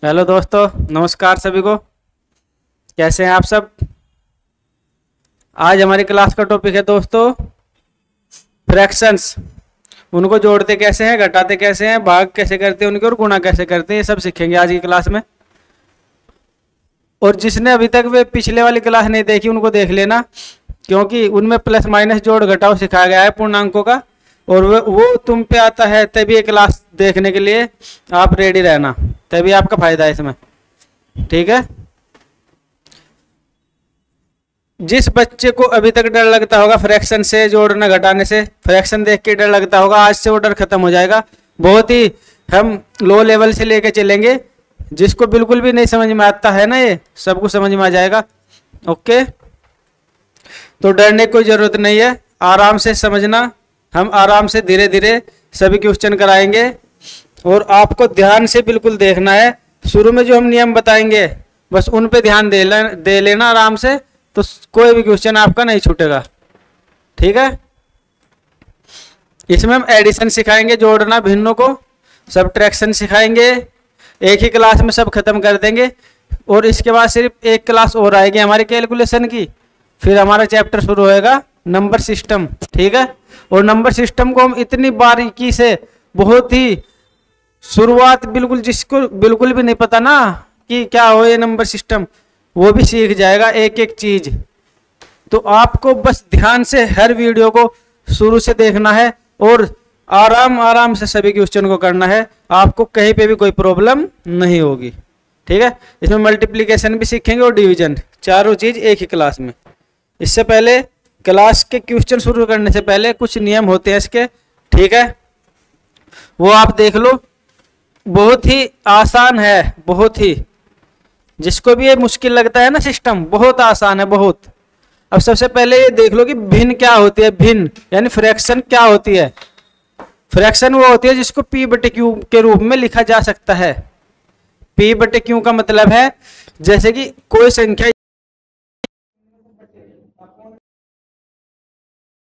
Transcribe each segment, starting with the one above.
Hello दोस्तों, नमस्कार सभी को। कैसे हैं आप सब। आज हमारी क्लास का टॉपिक है दोस्तों फ्रैक्शंस। उनको जोड़ते कैसे हैं, घटाते कैसे हैं, भाग कैसे करते हैं उनके, और गुणा कैसे करते हैं, ये सब सीखेंगे आज की क्लास में। और जिसने अभी तक वे पिछले वाली क्लास नहीं देखी उनको देख लेना, क्योंकि उनमें प्लस माइनस जोड़ घटाव सिखाया गया है पूर्णांकों का, और वो तुम पे आता है तभी ये क्लास देखने के लिए आप रेडी रहना, तभी आपका फायदा है इसमें। ठीक है। जिस बच्चे को अभी तक डर लगता होगा फ्रैक्शन से, जोड़ना घटाने से, फ्रैक्शन देख के डर लगता होगा, आज से वो डर खत्म हो जाएगा। बहुत ही हम लो लेवल से लेके चलेंगे। जिसको बिल्कुल भी नहीं समझ में आता है ना, ये सबको समझ में आ जाएगा। ओके, तो डरने की कोई जरूरत नहीं है, आराम से समझना। हम आराम से धीरे धीरे सभी क्वेश्चन कराएंगे और आपको ध्यान से बिल्कुल देखना है। शुरू में जो हम नियम बताएंगे बस उन पे ध्यान दे लेना आराम से, तो कोई भी क्वेश्चन आपका नहीं छूटेगा। ठीक है। इसमें हम एडिशन सिखाएंगे, जोड़ना, भिन्नों को, सबट्रैक्शन सिखाएंगे। एक ही क्लास में सब खत्म कर देंगे। और इसके बाद सिर्फ एक क्लास और आएगी हमारी कैलकुलेशन की, फिर हमारा चैप्टर शुरू होएगा नंबर सिस्टम। ठीक है। और नंबर सिस्टम को हम इतनी बारीकी से, बहुत ही शुरुआत, बिल्कुल जिसको बिल्कुल भी नहीं पता ना कि क्या हो ये नंबर सिस्टम, वो भी सीख जाएगा एक एक चीज। तो आपको बस ध्यान से हर वीडियो को शुरू से देखना है और आराम से सभी क्वेश्चन को करना है। आपको कहीं पे भी कोई प्रॉब्लम नहीं होगी। ठीक है। इसमें मल्टीप्लिकेशन भी सीखेंगे और डिवीजन, चारों चीज एक ही क्लास में। इससे पहले क्लास के क्वेश्चन शुरू करने से पहले कुछ नियम होते हैं इसके। ठीक है, वो आप देख लो। बहुत ही आसान है, बहुत ही, जिसको भी ये मुश्किल लगता है ना सिस्टम, बहुत आसान है, बहुत। अब सबसे पहले ये देख लो कि भिन्न क्या होती है। भिन्न यानी फ्रैक्शन क्या होती है। फ्रैक्शन वो होती है जिसको P बटे Q के रूप में लिखा जा सकता है। P बटे Q का मतलब है जैसे कि कोई संख्या,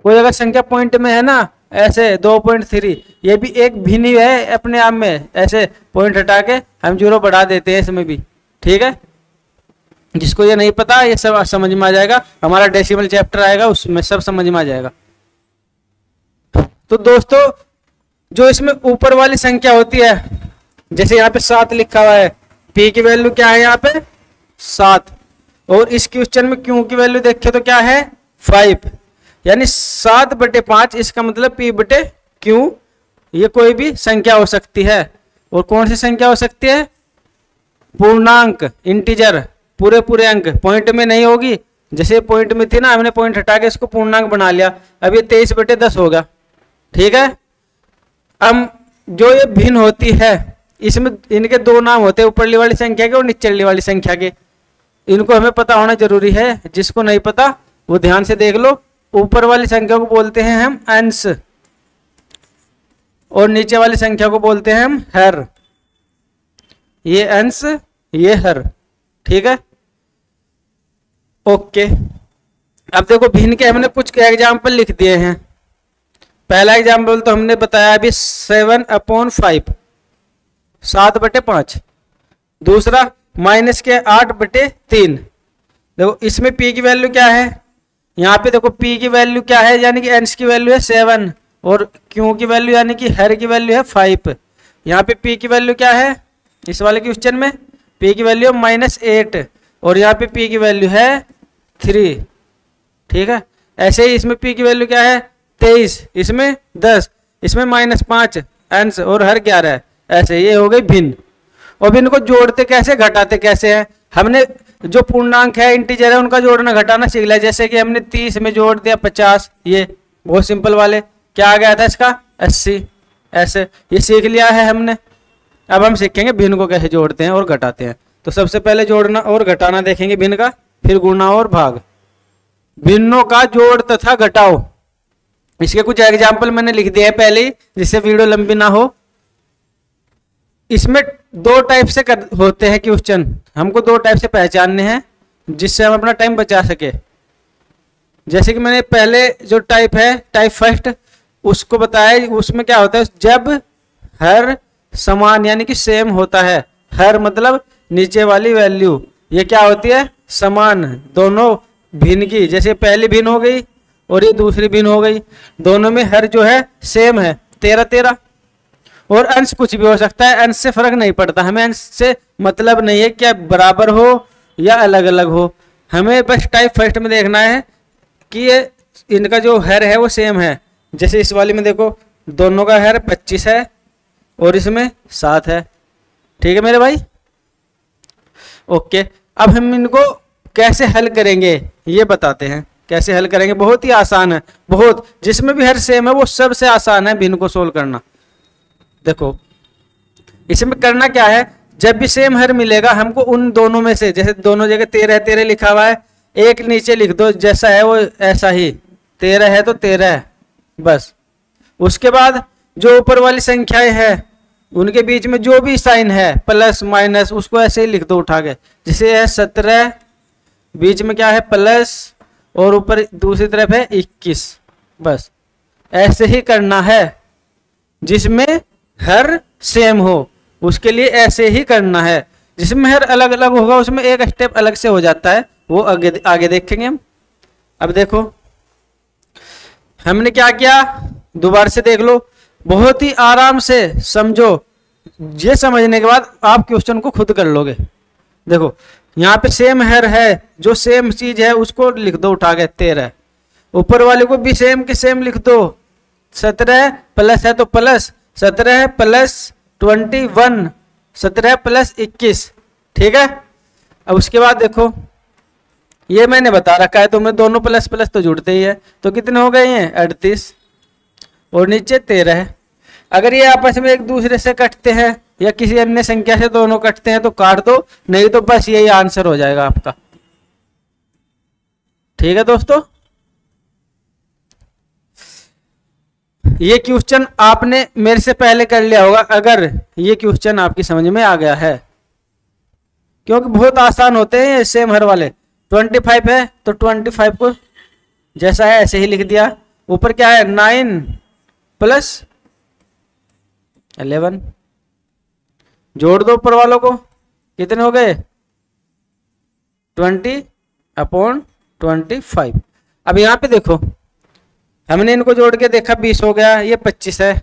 कोई अगर संख्या पॉइंट में है ना, ऐसे 2.3, ये भी एक भिन्न ही है अपने आप में। ऐसे पॉइंट हटा के हम 0 बढ़ा देते हैं इसमें भी। ठीक है। जिसको ये नहीं पता, ये सब समझ में आ जाएगा। हमारा डेसिमल चैप्टर आएगा, उसमें सब समझ में आ जाएगा। तो दोस्तों, जो इसमें ऊपर वाली संख्या होती है, जैसे यहाँ पे 7 लिखा हुआ है, P की वैल्यू क्या है यहाँ पे 7, और इस क्वेश्चन में Q की वैल्यू देखे तो क्या है 5, यानी 7 बटे 5। इसका मतलब P बटे Q, ये कोई भी संख्या हो सकती है। और कौन सी संख्या हो सकती है? पूर्णांक, इंटीजर, पूरे अंक, पॉइंट में नहीं होगी। जैसे पॉइंट में थी ना, हमने पॉइंट हटा के इसको पूर्णांक बना लिया, अब ये 23 बटे 10 होगा। ठीक है। अब जो ये भिन्न होती है, इसमें इनके दो नाम होते हैं, ऊपरली वाली संख्या के और निचली वाली संख्या के। इनको हमें पता होना जरूरी है। जिसको नहीं पता वो ध्यान से देख लो। ऊपर वाली संख्या को बोलते हैं हम अंश, और नीचे वाली संख्या को बोलते हैं हम हर। ये अंश, ये हर। ठीक है। ओके, अब देखो भिन्न के हमने कुछ एग्जाम्पल लिख दिए हैं। पहला एग्जाम्पल तो हमने बताया अभी 7/5, 7 बटे 5। दूसरा माइनस के 8 बटे 3। देखो इसमें P की वैल्यू क्या है, यहाँ पे देखो P की वैल्यू क्या है, यानी कि अंश की वैल्यू है 7, और Q की वैल्यू यानी कि हर की वैल्यू है 5। यहाँ पे P की वैल्यू क्या है, इस वाले क्वेश्चन में P की वैल्यू है -8, और यहाँ पे P की वैल्यू है 3। ठीक है। ऐसे ही इसमें P की वैल्यू क्या है 23, इसमें 10, इसमें -5 अंश, और हर 11। ऐसे ये हो गई भिन्न। और भिन्न को जोड़ते कैसे, घटाते कैसे हैं। हमने जो पूर्णांक है, इंटीजर है, उनका जोड़ना घटाना सीख लिया। जैसे कि हमने 30 में जोड़ दिया 50, ये बहुत सिंपल वाले। क्या आ गया था इसका 80। ऐसे ये सीख लिया है हमने। अब हम सीखेंगे भिन्न को कैसे जोड़ते हैं और घटाते हैं। तो सबसे पहले जोड़ना और घटाना देखेंगे भिन्न का, फिर गुणा और भाग। भिन्नों का जोड़ तथा घटाओ, इसके कुछ एग्जाम्पल मैंने लिख दिए हैं पहले ही, जिससे वीडियो लंबी ना हो। इसमें 2 टाइप से होते हैं क्वेश्चन, हमको 2 टाइप से पहचानने हैं जिससे हम अपना टाइम बचा सके। जैसे कि मैंने पहले जो टाइप है, टाइप फर्स्ट, उसको बताया। उसमें क्या होता है, जब हर समान यानी कि सेम होता है, हर मतलब नीचे वाली वैल्यू, ये क्या होती है, समान, दोनों भिन्न की, जैसे पहली भिन्न हो गई और ये दूसरी भिन्न हो गई, दोनों में हर जो है सेम है 13 13। और अंश कुछ भी हो सकता है, अंश से फर्क नहीं पड़ता, हमें अंश से मतलब नहीं है क्या बराबर हो या अलग अलग हो, हमें बस टाइप फर्स्ट में देखना है कि ये इनका जो हर है वो सेम है। जैसे इस वाली में देखो दोनों का हर 25 है और इसमें 7 है। ठीक है मेरे भाई, ओके। अब हम इनको कैसे हल करेंगे ये बताते हैं, कैसे हल करेंगे, बहुत ही आसान है, बहुत, जिसमें भी हर सेम है वो सबसे आसान है भिन्न को सोल्व करना। देखो इसमें करना क्या है, जब भी सेम हर मिलेगा हमको उन दोनों में से, जैसे दोनों जगह 13 13 लिखा हुआ है, एक नीचे लिख दो जैसा है वो ऐसा ही, 13 है तो 13 है बस। उसके बाद जो ऊपर वाली संख्याएं हैं उनके बीच में जो भी साइन है प्लस माइनस उसको ऐसे ही लिख दो उठा के, जैसे है 17, बीच में क्या है प्लस और ऊपर दूसरी तरफ है 21, बस ऐसे ही करना है। जिसमें हर सेम हो उसके लिए ऐसे ही करना है, जिसमें हर अलग अलग होगा उसमें एक स्टेप अलग से हो जाता है, वो आगे आगे देखेंगे हम। अब देखो हमने क्या किया, दोबारा से देख लो, बहुत ही आराम से समझो, ये समझने के बाद आप क्वेश्चन को खुद कर लोगे। देखो यहाँ पे सेम हर है, जो सेम चीज है उसको लिख दो उठा के 13, ऊपर वाले को भी सेम के सेम लिख दो, 17 प्लस है तो प्लस 17 प्लस 21, 17 प्लस 21, ठीक है। अब उसके बाद देखो ये मैंने बता रखा है तुम्हें, दोनों प्लस प्लस तो जुड़ते ही है, तो कितने हो गए हैं 38 और नीचे 13 है। अगर ये आपस में एक दूसरे से कटते हैं या किसी अन्य संख्या से दोनों कटते हैं तो काट दो, नहीं तो बस यही आंसर हो जाएगा आपका। ठीक है दोस्तों, ये क्वेश्चन आपने मेरे से पहले कर लिया होगा अगर ये क्वेश्चन आपकी समझ में आ गया है, क्योंकि बहुत आसान होते हैं सेम हर वाले। 25 है तो 25 को जैसा है ऐसे ही लिख दिया, ऊपर क्या है 9 प्लस 11, जोड़ दो ऊपर वालों को, कितने हो गए 20/25। अब यहां पे देखो हमने इनको जोड़ के देखा 20 हो गया, ये 25 है।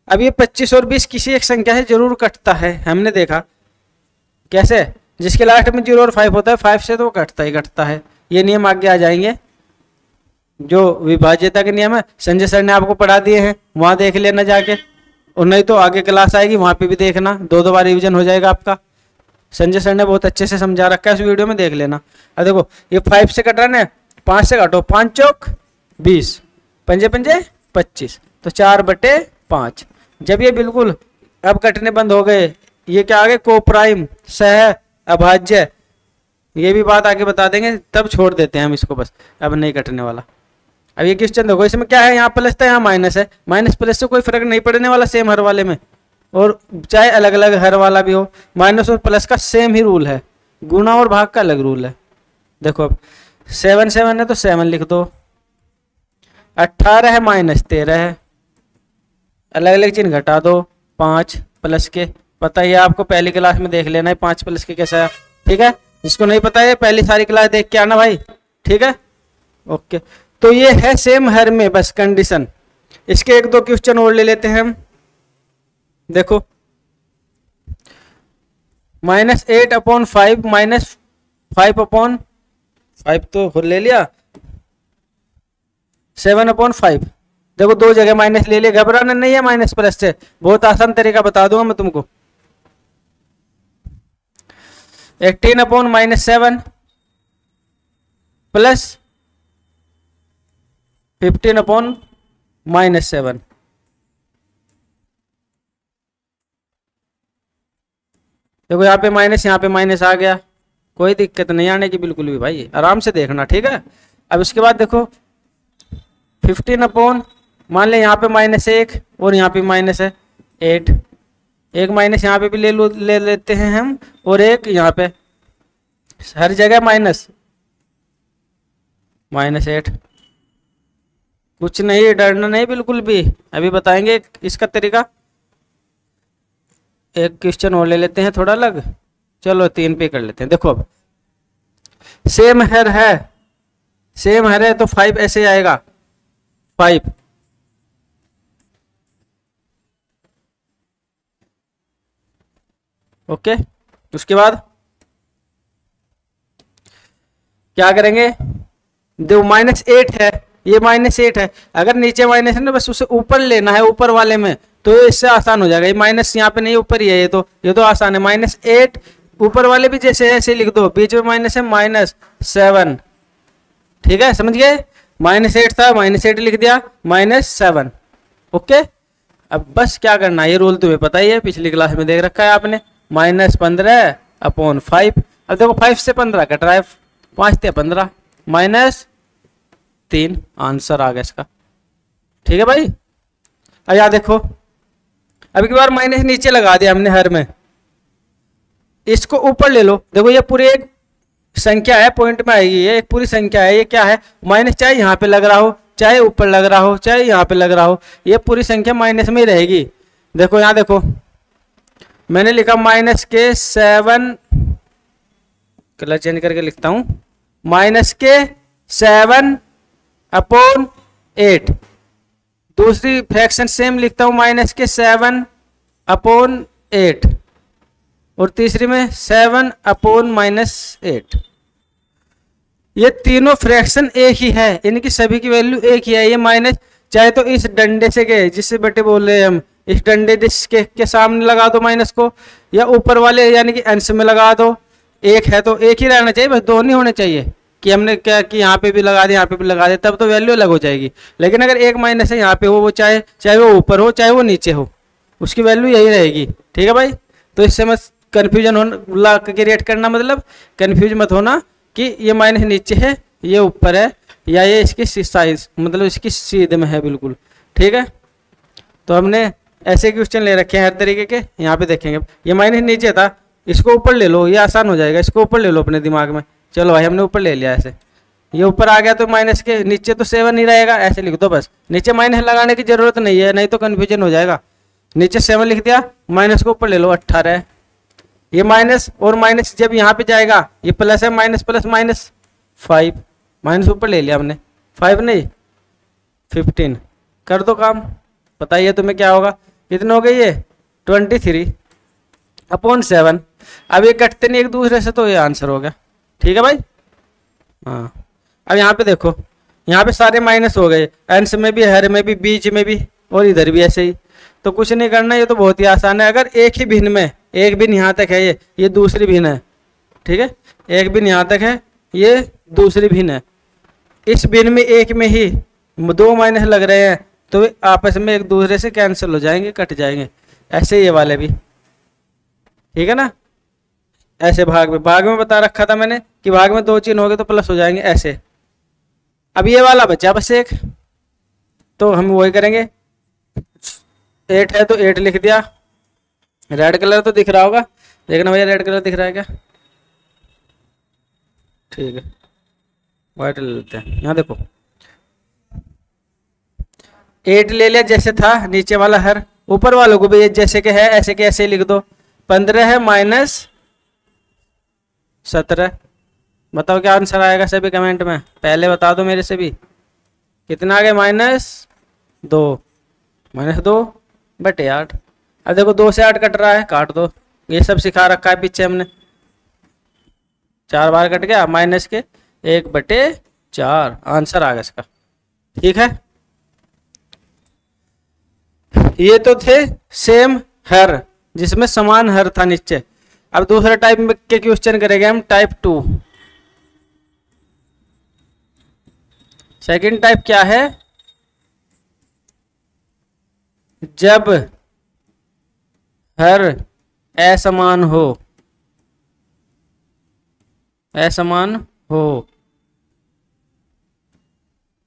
अब ये 25 और 20 किसी एक संख्या से जरूर कटता है, हमने देखा कैसे, जिसके लास्ट में 0 और 5 होता है, 5 से तो कटता ही कटता है। ये नियम आगे आ जाएंगे, जो विभाज्यता के नियम है संजय सर ने आपको पढ़ा दिए हैं, वहां देख लेना जाके, और नहीं तो आगे क्लास आएगी वहां पे भी देखना, 2 बार रिवीजन हो जाएगा आपका। संजय सर ने बहुत अच्छे से समझा रखा है, उस वीडियो में देख लेना। अब देखो ये 5 से कट रहा है, 5 से काटो, 5 चौक 20, पंजे पंजे 25, तो 4/5। जब ये बिल्कुल अब कटने बंद हो गए, ये क्या आ गए कोप्राइम, सह अभाज्य, ये भी बात आगे बता देंगे, तब छोड़ देते हैं हम इसको, बस अब नहीं कटने वाला। अब ये क्वेश्चन देखो, इसमें क्या है, यहाँ प्लस था यहाँ माइनस है, माइनस प्लस से कोई फर्क नहीं पड़ने वाला सेम हर वाले में, और चाहे अलग अलग हर वाला भी हो, माइनस और प्लस का सेम ही रूल है, गुणा और भाग का अलग रूल है। देखो अब 7 7 है तो 7 लिख दो, 18 है माइनस 13 है, अलग अलग चिन्ह घटा दो, 5 प्लस के पता ही है आपको, पहली क्लास में देख लेना है 5 प्लस के कैसा है, ठीक है। जिसको नहीं पता है पहली सारी क्लास देख के आना भाई, ठीक है, ओके। तो ये है सेम हर में बस कंडीशन। इसके 1 2 क्वेश्चन और ले लेते हैं हम। देखो -8/5 -5/5 तो ले लिया, 7/5, देखो 2 जगह माइनस ले लिया, घबराना नहीं है माइनस प्लस से, बहुत आसान तरीका बता दूंगा मैं तुमको। 18/-7 प्लस 15/-7, देखो यहाँ पे माइनस यहाँ पे माइनस आ गया, कोई दिक्कत नहीं आने की बिल्कुल भी भाई, आराम से देखना, ठीक है। अब इसके बाद देखो 15 मान ले यहाँ पे -1 और यहाँ पे माइनस है 8, एक माइनस यहाँ पे भी ले लेते हैं हम, और एक यहाँ पे, हर जगह -8। कुछ नहीं, डरना नहीं बिल्कुल भी, अभी बताएंगे इसका तरीका। एक क्वेश्चन और ले लेते हैं थोड़ा अलग। चलो 3 पे कर लेते हैं। देखो अब सेम हर है, सेम हर है तो 5 ऐसे आएगा 5। ओके, उसके बाद क्या करेंगे, देखो -8 है, ये -8 है, अगर नीचे माइनस है ना बस उसे ऊपर लेना है, ऊपर वाले में, तो इससे आसान हो जाएगा। ये माइनस यहाँ पे नहीं, ऊपर ही है, ये तो आसान है। -8 ऊपर वाले भी जैसे है ऐसे लिख दो, बीच में माइनस है -7, ठीक है, समझ गए। -8 था, -8 लिख दिया, -7। ओके, अब बस क्या करना है, ये रूल तुम्हें पता ही है, पिछली क्लास में देख रखा है आपने, -15/5। अब देखो 5 से 15 कट रहा है, 5 से 15 -3, आंसर आ गया इसका। ठीक है भाई। अब याद देखो, अब की बार माइनस नीचे लगा दिया हमने हर में, इसको ऊपर ले लो। देखो ये पूरी एक संख्या है, पॉइंट में आएगी, ये एक पूरी संख्या है। ये क्या है, माइनस, चाहे यहाँ पे लग रहा हो, चाहे ऊपर लग रहा हो, चाहे यहाँ पे लग रहा हो, ये पूरी संख्या माइनस में ही रहेगी। देखो यहाँ देखो, मैंने लिखा -7, कलर चेंज करके लिखता हूं, -7/8। दूसरी फ्रैक्शन सेम लिखता हूं, -7/8, और तीसरी में 7/-8। ये तीनों फ्रैक्शन एक ही है, इनकी सभी की वैल्यू एक ही है। ये माइनस चाहे तो इस डंडे से के, जिससे बटे बोल रहे हैं हम, इस डंडे के सामने लगा दो माइनस को, या ऊपर वाले यानी कि अंश में लगा दो। एक है तो एक ही रहना चाहिए, बस दो नहीं होने चाहिए कि हमने क्या कि यहाँ पे भी लगा दे, यहाँ पे भी लगा दे, तब तो वैल्यू अलग हो जाएगी। लेकिन अगर एक माइनस है यहाँ पे हो, वो चाहे वो ऊपर हो चाहे वो नीचे हो, उसकी वैल्यू यही रहेगी। ठीक है भाई, तो इससे मत कन्फ्यूजन होना, क्रिएट करना, मतलब कन्फ्यूज मत होना कि ये माइनस नीचे है, ये ऊपर है, या ये इसकी साइज मतलब इसकी सीधे में है बिल्कुल। ठीक है, तो हमने ऐसे क्वेश्चन ले रखे हैं हर तरीके के। यहाँ पे देखेंगे, ये माइनस नीचे था, इसको ऊपर ले लो, ये आसान हो जाएगा, इसको ऊपर ले लो अपने दिमाग में। चलो भाई, हमने ऊपर ले लिया, ऐसे ये ऊपर आ गया, तो माइनस के नीचे तो 7 ही रहेगा, ऐसे लिख दो बस। नीचे माइनस लगाने की जरूरत नहीं है, नहीं तो कन्फ्यूजन हो जाएगा। नीचे 7 लिख दिया, माइनस को ऊपर ले लो, 18। ये माइनस और माइनस जब यहाँ पे जाएगा, ये प्लस है, माइनस प्लस -5, माइनस ऊपर ले लिया हमने, 5 नहीं 15। कर दो काम, बताइए तुम्हें क्या होगा, कितने हो गए ये 23/7। अब ये कटते नहीं एक दूसरे से, तो ये आंसर हो गया। ठीक है भाई, हाँ। अब यहाँ पे देखो, यहाँ पे सारे माइनस हो गए, अंश में भी, हर में भी, बीच में भी, और इधर भी ऐसे ही। तो कुछ नहीं करना, ये तो बहुत ही आसान है। अगर एक ही भिन्न में, एक भिन्न यहाँ तक है, ये दूसरी भिन्न है, ठीक है, एक भिन्न यहाँ तक है, ये दूसरी भिन्न है, इस भिन्न में एक में ही 2 माइनस लग रहे हैं, तो वे आपस में एक दूसरे से कैंसिल हो जाएंगे, कट जाएंगे। ऐसे ये वाले भी, ठीक है ना। ऐसे भाग में बता रखा था मैंने कि भाग में 2 चिन्ह हो गए तो प्लस हो जाएंगे, ऐसे। अब ये वाला बचा बस एक, तो हम वही करेंगे। 8 है तो 8 लिख दिया, रेड कलर तो दिख रहा होगा, देखना भैया रेड कलर दिख रहा है क्या, ठीक है, व्हाइट ले लेते हैं। यहाँ देखो 8 ले लिया जैसे था, नीचे वाला हर, ऊपर वालों को भी जैसे के है ऐसे के ऐसे लिख दो। 15 है -17, बताओ क्या आंसर आएगा सभी कमेंट में, पहले बता दो मेरे से भी। कितना आ गया, -2, -2/8। अब देखो 2 से 8 कट रहा है, काट दो, ये सब सिखा रखा है पीछे हमने, 4 बार कट गया, माइनस के 1/4, आंसर आ गया इसका। ठीक है, ये तो थे सेम हर, जिसमें समान हर था नीचे। अब दूसरा टाइप के क्वेश्चन करेंगे हम, टाइप 2। सेकंड टाइप क्या है, जब हर असमान हो,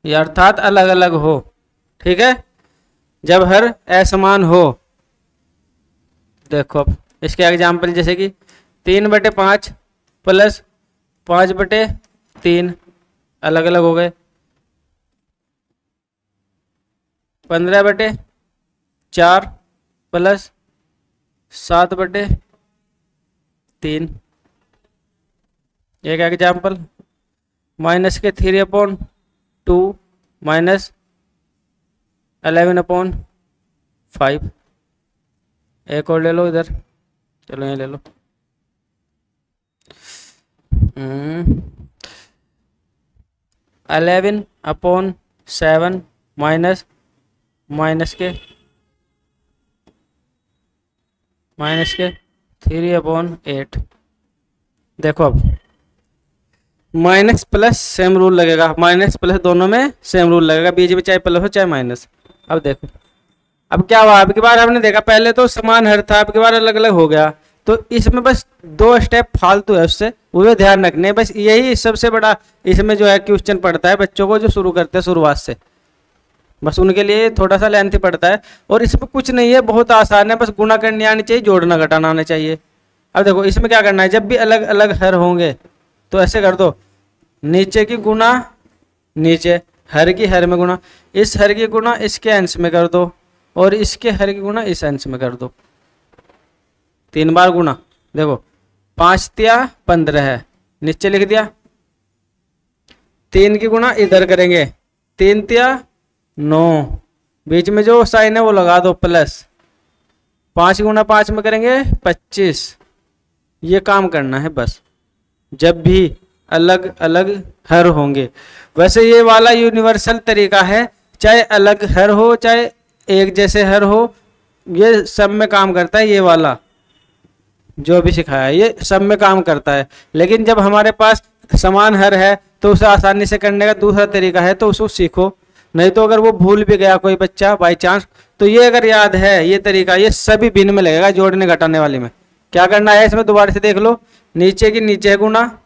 या अर्थात अलग अलग हो। ठीक है, जब हर असमान हो, देखो अब इसके एग्जाम्पल जैसे कि 3/5 प्लस 5/3 अलग अलग हो गए, 15/4 प्लस 7/3। एक एग्जाम्पल, माइनस के 3/2 माइनस 11/5। एक और ले लो इधर, चलो ये ले लो। 11/7 माइनस के 3/8। देखो अब माइनस प्लस सेम रूल लगेगा, माइनस प्लस दोनों में सेम रूल लगेगा, बीच में चाहे प्लस हो चाहे माइनस। अब देखो अब क्या हुआ, अब की बार हमने देखा पहले तो समान हर था, अब की बार अलग अलग हो गया, तो इसमें बस 2 स्टेप फालतू है, उससे वो ध्यान रखने। बस यही सबसे बड़ा इसमें जो है क्वेश्चन पड़ता है बच्चों को जो शुरू करते हैं शुरुआत से, बस उनके लिए थोड़ा सा लेंथी पड़ता है। और इसमें कुछ नहीं है, बहुत आसान है, बस गुणा करनी आनी चाहिए, जोड़ना घटाना आना चाहिए। अब देखो इसमें क्या करना है, जब भी अलग अलग हर होंगे तो ऐसे कर दो, नीचे की गुणा नीचे, हर की हर में गुणा, इस हर की गुणा इसके अंश में कर दो, और इसके हर की गुणा इस अंश में कर दो, 3 बार गुणा। देखो 5 तिया 15 है, नीचे लिख दिया। 3 की गुणा इधर करेंगे, 3 तिया 9, बीच में जो साइन है वो लगा दो प्लस। 5 गुणा 5 में करेंगे 25। ये काम करना है बस जब भी अलग अलग हर होंगे। वैसे ये वाला यूनिवर्सल तरीका है, चाहे अलग हर हो चाहे एक जैसे हर हो, ये सब में काम करता है। ये वाला जो भी सिखाया है ये सब में काम करता है। लेकिन जब हमारे पास समान हर है तो उसे आसानी से करने का दूसरा तरीका है, तो उसको सीखो। नहीं तो अगर वो भूल भी गया कोई बच्चा बाई चांस, तो ये अगर याद है ये तरीका, ये सभी भिन्न में लगेगा, जोड़ने घटाने वाली में। क्या करना है इसमें दोबारा से देख लो, नीचे की नीचे गुणा,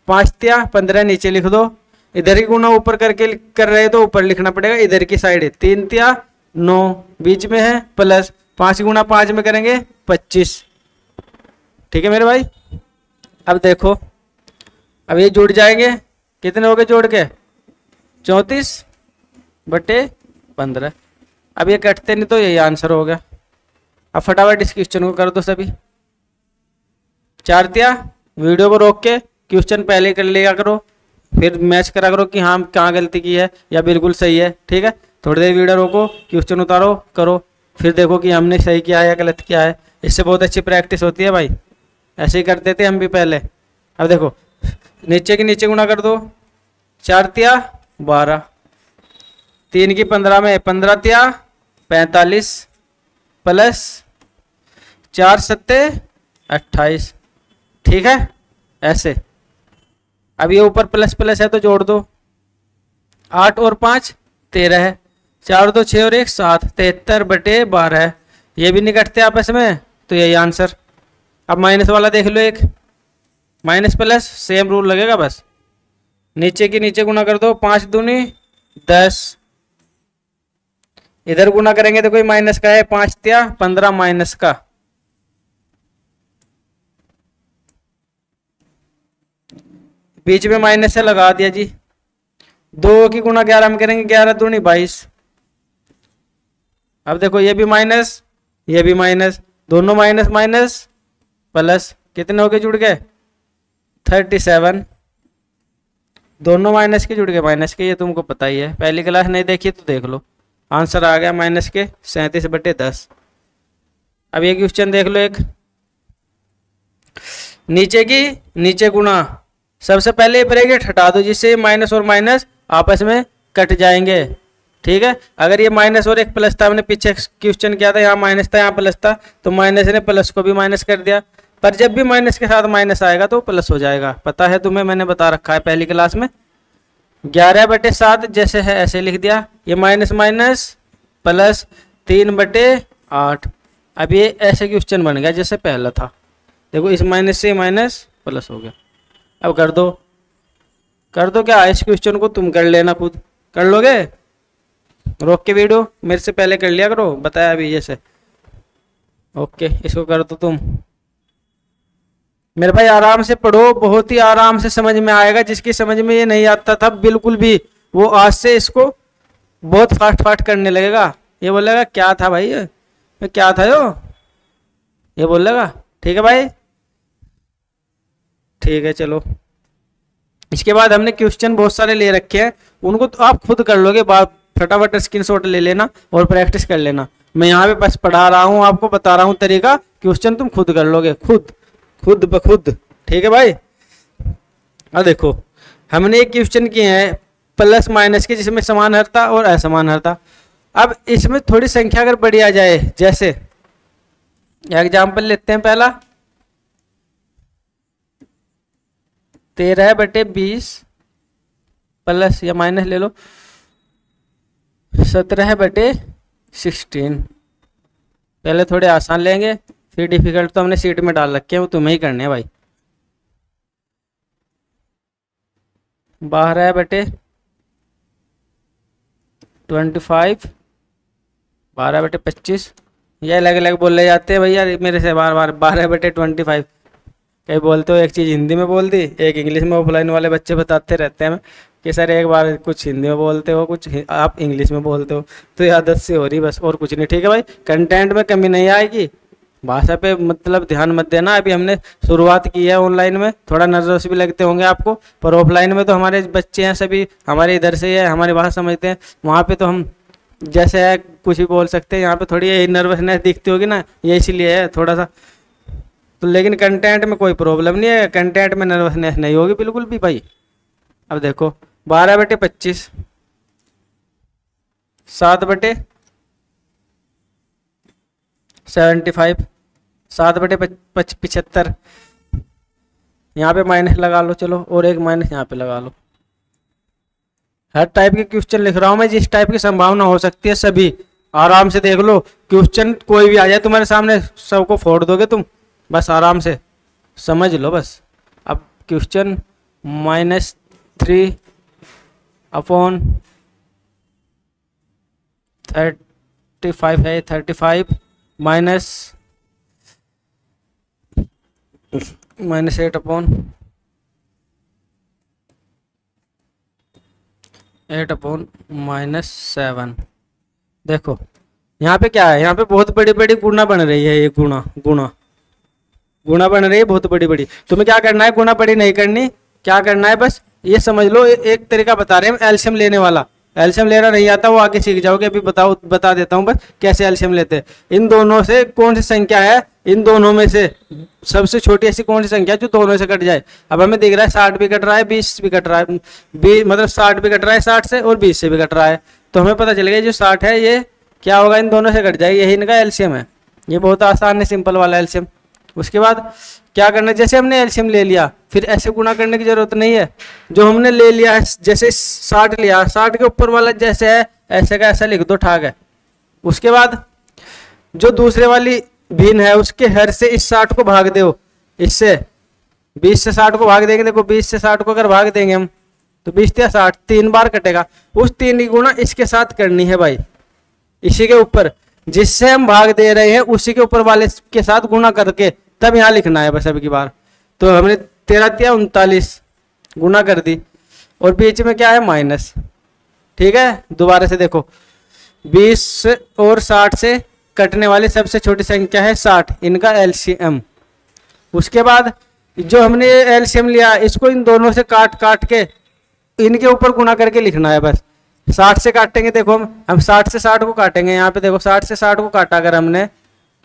5 तिया 15 नीचे लिख दो, इधर की गुणा ऊपर करके कर रहे तो ऊपर लिखना पड़ेगा, इधर की साइड 3 तिया 9, बीच में है प्लस, 5 गुणा 5 में करेंगे 25। ठीक है मेरे भाई। अब देखो अब ये जुड़ जाएंगे, कितने हो गए जोड़ के, 34/15। अब ये कटते नहीं तो यही आंसर हो गया। अब फटाफट इस क्वेश्चन को कर दो सभी। 4 तिया, वीडियो को रोक के क्वेश्चन पहले कर लिया करो, फिर मैच करा करो कि हाँ कहाँ गलती की है या बिल्कुल सही है। ठीक है, थोड़ी देर वीडियो रोको, क्वेश्चन उतारो, करो, फिर देखो कि हमने सही किया है या गलत किया है। इससे बहुत अच्छी प्रैक्टिस होती है भाई, ऐसे ही करते थे हम भी पहले। अब देखो नीचे की नीचे गुणा कर दो, 4 तिया 12, 3 की 15 में 15 तिया 45 प्लस 4 सत्ते 28। ठीक है ऐसे। अब ये ऊपर प्लस प्लस है तो जोड़ दो, 8 और 5 13 है, 4 2 6 और 1 7, 73/12। ये भी नहीं कटते आपस में, तो यही आंसर। अब माइनस वाला देख लो, एक माइनस प्लस सेम रूल लगेगा, बस नीचे की नीचे गुणा कर दो, 5 दूनी 10, इधर गुणा करेंगे तो कोई माइनस का है, 5 तिया 15 माइनस का, बीच में माइनस से लगा दिया जी। 2 की गुणा 11 में करेंगे, 11 दूनी 22। अब देखो ये भी माइनस ये भी माइनस, दोनों माइनस माइनस प्लस, कितने हो गए जुड़ गए 37। दोनों माइनस के जुड़ गए माइनस के, ये तुमको पता ही है, पहली क्लास नहीं देखी तो देख लो। आंसर आ गया माइनस के 37/10। अब ये क्वेश्चन देख लो, एक नीचे की नीचे गुणा, सबसे पहले ब्रैकेट हटा दो जिससे माइनस और माइनस आपस में कट जाएंगे। ठीक है, अगर ये माइनस और एक प्लस था, हमने पीछे क्वेश्चन किया था, यहाँ माइनस था यहाँ प्लस था, तो माइनस ने प्लस को भी माइनस कर दिया। पर जब भी माइनस के साथ माइनस आएगा तो प्लस हो जाएगा, पता है तुम्हें, मैंने बता रखा है पहली क्लास में। 11/7 जैसे है ऐसे लिख दिया, ये माइनस माइनस प्लस 3/8। अब ये ऐसे क्वेश्चन बन गया जैसे पहला था, देखो इस माइनस से माइनस प्लस हो गया। अब कर दो क्या, इस क्वेश्चन को तुम कर लेना, खुद कर लोगे, रोक के वीडियो मेरे से पहले कर लिया करो, बताया अभी जैसे। ओके, इसको कर दो तुम मेरे भाई, आराम से पढ़ो, बहुत ही आराम से समझ में आएगा। जिसकी समझ में ये नहीं आता था बिल्कुल भी, वो आज से इसको बहुत फास्ट फास्ट करने लगेगा। ये बोलेगा क्या था भाई, ये क्या था ये बोलेगा, ठीक है भाई, ठीक है चलो। इसके बाद हमने क्वेश्चन बहुत सारे ले रखे हैं, उनको तो आप खुद कर लोगे, बात फटाफट स्क्रीनशॉट ले लेना और प्रैक्टिस कर लेना। मैं यहाँ पे बस पढ़ा रहा हूँ, आपको बता रहा हूँ तरीका, क्वेश्चन तुम खुद कर लोगे, खुद खुद ब खुद, ठीक है भाई। अब देखो हमने एक क्वेश्चन किए हैं प्लस माइनस के, जिसमें समान हर था और असमान हर था। अब इसमें थोड़ी संख्या अगर बढ़ी आ जाए, जैसे एग्जाम्पल लेते हैं पहला 13/20 प्लस या माइनस ले लो 17/16। पहले थोड़े आसान लेंगे, फिर डिफिकल्ट तो हमने सीट में डाल रखे हैं, वो तुम्हें ही करने हैं भाई। 12/25 12/25, ये अलग अलग बोले जाते हैं भैया मेरे से बार बार। 12/25 कहीं बोलते हो एक चीज़ हिंदी में बोल दी, एक इंग्लिश में। ऑफलाइन वाले बच्चे बताते रहते हैं कि सर एक बार कुछ हिंदी में बोलते हो, कुछ आप इंग्लिश में बोलते हो, तो ये आदत से हो रही बस, और कुछ नहीं, ठीक है भाई। कंटेंट में कमी नहीं आएगी, भाषा पे मतलब ध्यान मत देना। अभी हमने शुरुआत की है ऑनलाइन में, थोड़ा नर्वस भी लगते होंगे आपको, पर ऑफलाइन में तो हमारे बच्चे हैं सभी, हमारे इधर से ही है, हमारी भाषा समझते हैं। वहाँ पे तो हम जैसे है कुछ भी बोल सकते हैं, यहाँ पे थोड़ी नर्वसनेस दिखती होगी ना, ये इसीलिए है थोड़ा सा। तो लेकिन कंटेंट में कोई प्रॉब्लम नहीं है, कंटेंट में नर्वसनेस नहीं होगी बिल्कुल भी भाई। अब देखो 12/25 7/75 7/75, यहाँ पे माइनस लगा लो चलो, और एक माइनस यहाँ पे लगा लो। हर टाइप के क्वेश्चन लिख रहा हूँ मैं, जिस टाइप की संभावना हो सकती है सभी आराम से देख लो। क्वेश्चन कोई भी आ जाए तुम्हारे सामने, सबको फोड़ दोगे तुम, बस आराम से समझ लो बस। अब क्वेश्चन -3/35 है, 35 -8/-7। देखो यहाँ पे क्या है, यहाँ पे बहुत बड़ी बड़ी गुणा बन रही है, ये गुणा बन रही है बहुत बड़ी बड़ी। तुम्हें क्या करना है, गुणा बड़ी नहीं करनी, क्या करना है बस ये समझ लो। एक तरीका बता रहे हैं एल्शियम लेने वाला, एल्शियम लेना नहीं आता वो आगे सीख जाओगे, अभी बता देता हूँ बस कैसे एल्शियम लेते हैं। इन दोनों से कौन सी संख्या है, इन दोनों में से सबसे छोटी ऐसी कौन सी संख्या है जो दोनों से कट जाए। अब हमें दिख रहा है 60 भी कट रहा है, 20 भी कट रहा है, मतलब 60 भी कट रहा है 60 से, और 20 से भी कट रहा है, तो हमें पता चल गया जो 60 है ये क्या होगा, इन दोनों से कट जाएगी, यही इनका एल्शियम है। ये बहुत आसान है, सिंपल वाला एल्शियम। उसके बाद क्या करना है, जैसे हमने एल्शियम ले लिया फिर ऐसे गुणा करने की जरूरत नहीं है। जो हमने ले लिया है, जैसे 60 लिया, 60 के ऊपर वाला जैसे है ऐसे का ऐसा लिख दो, ठाक है। उसके बाद जो दूसरे वाली भिन्न है उसके हर से इस 60 को भाग दो, इससे 20 से 60 को भाग देंगे। देखो 20 से 60 को अगर भाग देंगे हम तो 20 या 60 3 बार कटेगा, उस 3 की गुणा इसके साथ करनी है भाई, इसी के ऊपर जिससे हम भाग दे रहे हैं उसी के ऊपर वाले के साथ गुणा करके तब यहाँ लिखना है बस अब की बार। तो हमने 13 × 39 गुणा कर दी, और बीच में क्या है माइनस, ठीक है। दोबारा से देखो 20 और 60 से कटने वाली सबसे छोटी संख्या है 60, इनका एलसीएम। उसके बाद जो हमने एलसीएम लिया इसको इन दोनों से काट के इनके ऊपर गुणा करके लिखना है बस। 60 से काटेंगे, देखो हम 60 से 60 को काटेंगे, यहाँ पे देखो 60 से 60 को काटा अगर हमने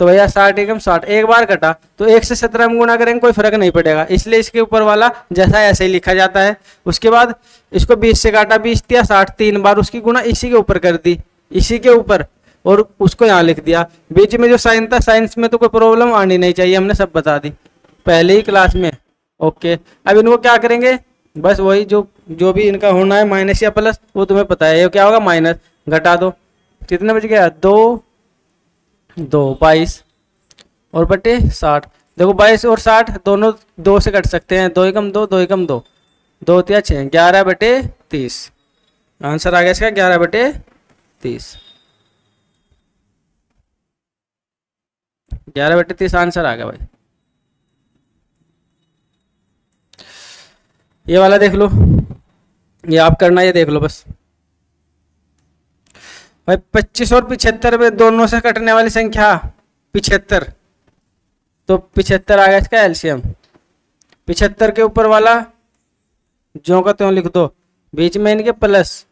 तो भैया 60 एकम 60 एक बार कटा, तो 1 से 17 हम गुणा करेंगे कोई फर्क नहीं पड़ेगा, इसलिए इसके ऊपर वाला जैसा है ऐसे ही लिखा जाता है। उसके बाद इसको 20 से काटा, 20 या 60 3 बार उसकी गुणा इसी के ऊपर कर दी, इसी के ऊपर, और उसको यहाँ लिख दिया। बीच में जो साइन था, साइंस में तो कोई प्रॉब्लम आनी नहीं चाहिए, हमने सब बता दी पहले ही क्लास में। ओके, अब इनको क्या करेंगे, बस वही जो भी इनका होना है माइनस या प्लस वो तुम्हें पता है। ये क्या होगा माइनस, घटा दो, कितने बच गया 2 22 और बटे 60। देखो 22 और 60 दोनों 2 से कट सकते हैं, 2 एकम 2 2 एकम 2 2 या 6 11/30 आंसर आ गया इसका 11/30 11/30 आंसर आ गया भाई। ये वाला देख लो, ये आप करना, ये देख लो बस भाई। 25 और 75 में दोनों से कटने वाली संख्या 75, तो 75 आ गया इसका एलसीएम। 75 के ऊपर वाला ज्यों का त्यों लिख दो, बीच में इनके प्लस,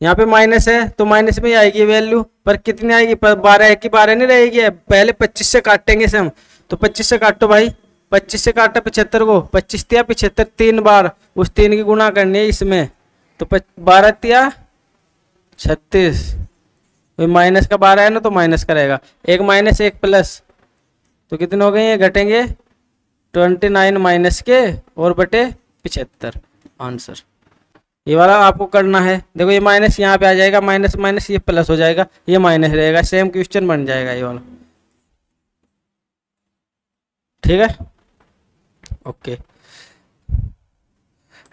यहाँ पे माइनस है तो माइनस में ही आएगी वैल्यू, पर कितनी आएगी, पर 12 की 12 नहीं रहेगी। पहले 25 से काटेंगे इसे हम, तो 25 से काटो भाई, 25 से काटा 75 को, 25 तिया 75 3 बार, उस 3 की गुणा करनी है इसमें, तो 12 तिया 36, माइनस का 12 है ना तो माइनस करेगा, एक माइनस एक प्लस, तो कितने हो गए ये घटेंगे 29 माइनस के और बटे 75 आंसर। ये वाला आपको करना है। देखो ये माइनस यहाँ पे आ जाएगा, माइनस माइनस ये प्लस हो जाएगा, ये माइनस रहेगा, सेम क्वेश्चन बन जाएगा ये वाला। ठीक है, ओके।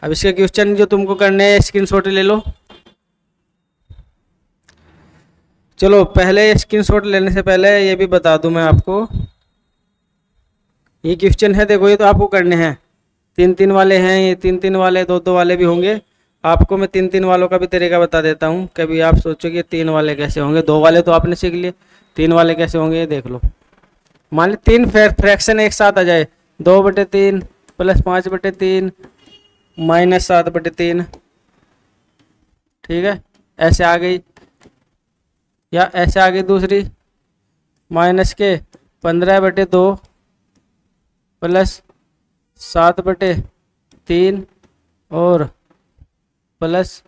अब इसके क्वेश्चन जो तुमको करने हैं स्क्रीनशॉट ले लो। चलो पहले स्क्रीनशॉट लेने से पहले ये भी बता दूं मैं आपको, ये क्वेश्चन है देखो, ये तो आपको करने हैं, 3-3 वाले हैं, ये 3-3 वाले, 2-2 वाले भी होंगे। आपको मैं 3-3 वालों का भी तरीका बता देता हूँ, कभी आप सोचो कि 3 वाले कैसे होंगे, 2 वाले तो आपने सीख लिए, 3 वाले कैसे होंगे ये देख लो। मान ली 3 फ्रैक्शन एक साथ आ जाए, 2/3 प्लस 5/3 माइनस 7/3, ठीक है, ऐसे आ गई, या ऐसे आ गई दूसरी, माइनस के 15/2 प्लस 7/3 और प्लस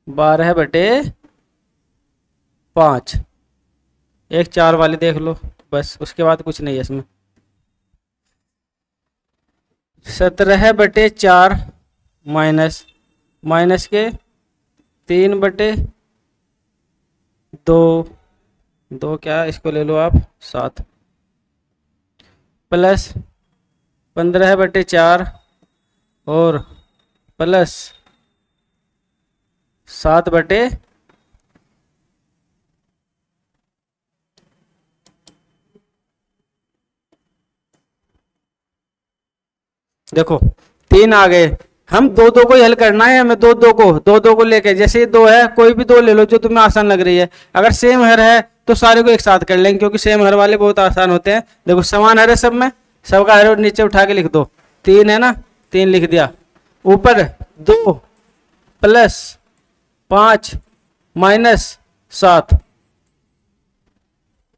12/5, एक 4 वाली देख लो बस, उसके बाद कुछ नहीं है इसमें। 17/4 माइनस माइनस के 3/2, 2 क्या इसको ले लो आप 7, प्लस 15/4 और प्लस 7/, देखो 3 आ गए, हम 2-2 को हल करना है हमें, 2-2 को लेके, जैसे ये 2 है कोई भी 2 ले लो जो तुम्हें आसान लग रही है। अगर सेम हर है तो सारे को एक साथ कर लेंगे, क्योंकि सेम हर वाले बहुत आसान होते हैं। देखो समान हर है सब में, सबका हर नीचे उठा के लिख दो, 3 है ना, 3 लिख दिया, ऊपर 2 प्लस 5 माइनस 7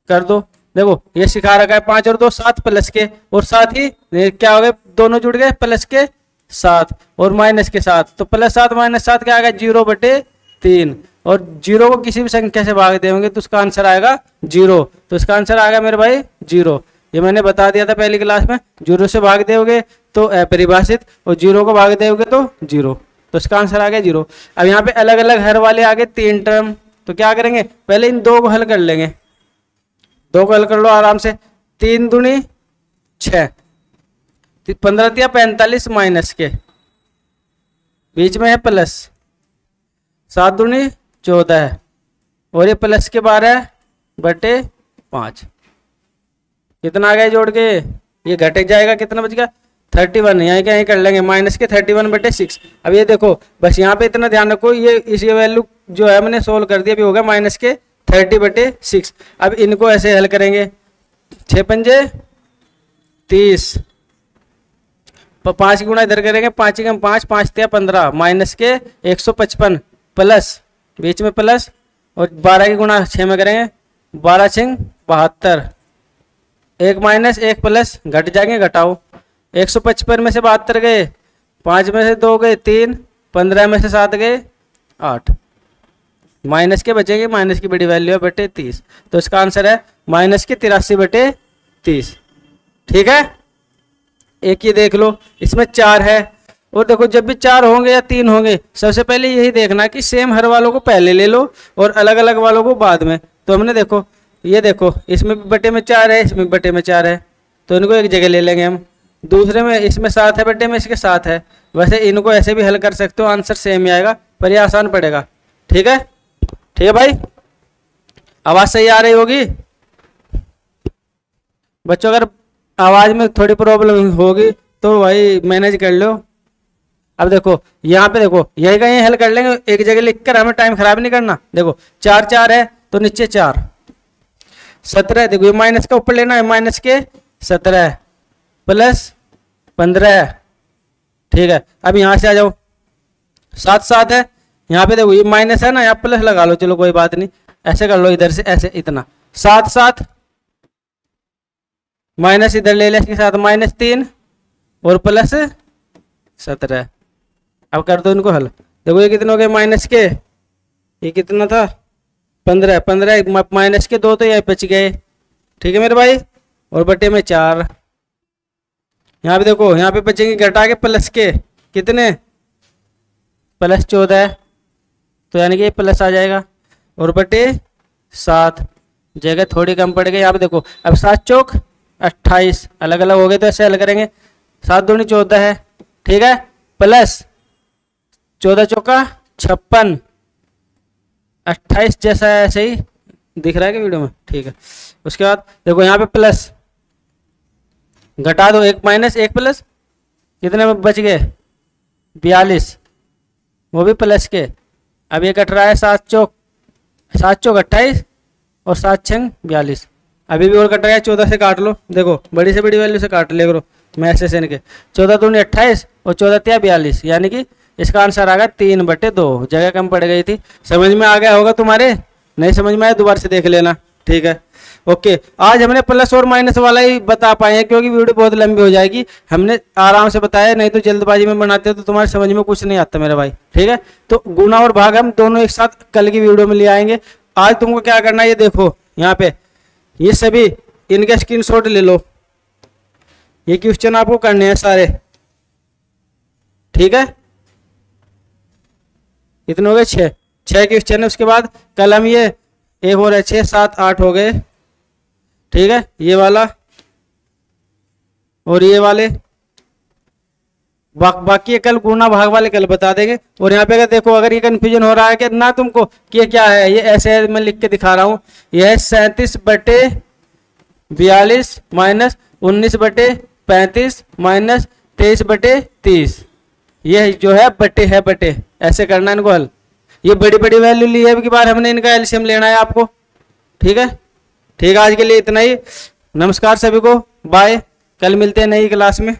कर दो। देखो ये सिखा रखा है 5 और 2 7 प्लस के, और साथ ही क्या हो गए, दोनों जुड़ गए, प्लस के 7 और माइनस के 7, तो प्लस 7 माइनस 7 क्या आ गया 0/3, और 0 को किसी भी संख्या से भाग देंगे तो उसका आंसर आएगा 0, तो इसका आंसर आ गया मेरे भाई 0। ये मैंने बता दिया था पहली क्लास में, 0 से भाग दोगे तो अपरिभाषित, और 0 को भाग दोगे तो 0, तो इसका आंसर आ गया 0। अब यहाँ पे अलग अलग हर वाले आ गए 3 टर्म, तो क्या करेंगे, पहले इन 2 को हल कर लेंगे, 2 को हल कर लो आराम से, 3 दूनी 6, 15 तिया 45 माइनस के, बीच में है प्लस, 7 दूनी 14 है, और ये प्लस के 12/5, कितना आ गया जोड़ के, ये घट जाएगा, कितना बच गया 31, यहाँ क्या कर लेंगे माइनस के 31/6। अब ये देखो बस यहाँ पे इतना ध्यान रखो, ये इसी वैल्यू जो है मैंने सोल्व कर दिया, अभी होगा माइनस के 30/6। अब इनको ऐसे हल करेंगे, 6 पंजे 30, 5 गुणा इधर करेंगे, 5 कम 5, 5 तिया 15 माइनस के 155 प्लस, बीच में प्लस, और 12 की गुणा 6 में करेंगे, 12 6 72, एक माइनस एक प्लस, घट जाएंगे, घटाओ, 155 में से 72 गए, 5 में से 2 गए 3, 15 में से 7 गए 8, माइनस के बचेंगे, माइनस की बड़ी वैल्यू है /30, तो इसका आंसर है माइनस के 83/30। ठीक है, एक ही देख लो, इसमें 4 है, और देखो जब भी 4 होंगे या 3 होंगे, सबसे पहले यही देखना कि सेम हर वालों को पहले ले लो और अलग अलग वालों को बाद में। तो हमने देखो ये देखो, इसमें बटे में 4 है, इसमें बटे में 4 है, तो इनको एक जगह ले लेंगे हम। दूसरे में इसमें 7 है, बटे में इसके 7 है। वैसे इनको ऐसे भी हल कर सकते हो, आंसर सेम ही आएगा, पर ये आसान पड़ेगा। ठीक है, ठीक है भाई, आवाज सही आ रही होगी बच्चों? अगर आवाज में थोड़ी प्रॉब्लम होगी तो भाई मैनेज कर लो। अब देखो यहाँ पे देखो, यही का यही हल कर लेंगे, एक जगह लिखकर, हमें टाइम खराब नहीं करना। देखो 4 4 है तो नीचे 4, 17 देखो ये माइनस का ऊपर लेना है, माइनस के 17 प्लस 15, ठीक है। अब यहाँ से आ जाओ, 7 7 है, यहाँ पे देखो ये माइनस है ना, यहाँ प्लस लगा लो, चलो कोई बात नहीं, ऐसे कर लो इधर से ऐसे, इतना 7 7 माइनस इधर ले ले, इसके साथ -3 और प्लस 17। अब कर दो इनको हल, देखो ये कितने हो गए माइनस के, ये कितना था 15 15 माइनस के 2 तो ये बच गए, ठीक है मेरे भाई, और बटे में 4। यहाँ पे देखो, यहाँ पे बचेंगे घटा के प्लस के कितने, प्लस 14, तो यानी कि ये प्लस आ जाएगा, और बटे 7, जगह थोड़ी कम पड़ गई। यहाँ पे देखो, अब 7 चौक 28, अलग अलग हो गए तो ऐसे हल करेंगे, 7 दूनी 14 है, ठीक है, प्लस 14 चौका 56, 28 जैसा है, ऐसे ही दिख रहा है कि वीडियो में, ठीक है। उसके बाद देखो यहाँ पे प्लस घटा दो, 1 माइनस 1 प्लस, कितने में बच गए 42, वो भी प्लस के। अब ये कट रहा है 7 चौक 28 और 7 छंग 42, अभी भी और कट रहा है, 14 से काट लो, देखो बड़ी से बड़ी वैल्यू से काट ले करो, मैं ऐसे से इनके 14 दूनी 28 और 14 तिया 42, यानी कि इसका आंसर आ गया 3/2, जगह कम पड़ गई थी। समझ में आ गया होगा तुम्हारे, नहीं समझ में आया दोबारा से देख लेना, ठीक है। ओके, आज हमने प्लस और माइनस वाला ही बता पाए हैं, क्योंकि वीडियो बहुत लंबी हो जाएगी, हमने आराम से बताया, नहीं तो जल्दबाजी में बनाते हो तो तुम्हारे समझ में कुछ नहीं आता मेरे भाई, ठीक है। तो गुना और भाग हम दोनों एक साथ कल की वीडियो में ले आएंगे। आज तुमको क्या करना है, ये देखो यहाँ पे ये सभी इनके स्क्रीनशॉट ले लो, ये क्वेश्चन आपको करने हैं सारे, ठीक है। इतने हो गए 6 क्वेश्चन है। उसके बाद कल हम ये एक और है 6 7 8 हो गए, ठीक है, ये वाला और ये वाले, बाकी कल गुना भाग वाले कल बता देंगे। और यहाँ पे अगर देखो, अगर ये कंफ्यूजन हो रहा है कि ना तुमको कि ये क्या है, ये ऐसे मैं लिख के दिखा रहा हूँ, ये है 37/42 माइनस 19/35 माइनस 23/30, ये जो है बटे, ऐसे करना है इनको हल। ये बड़ी बड़ी वैल्यू ली है, अब की बार हमने इनका एलसीएम लेना है आपको, ठीक है। ठीक है, आज के लिए इतना ही, नमस्कार सभी को, बाय, कल मिलते हैं नई क्लास में।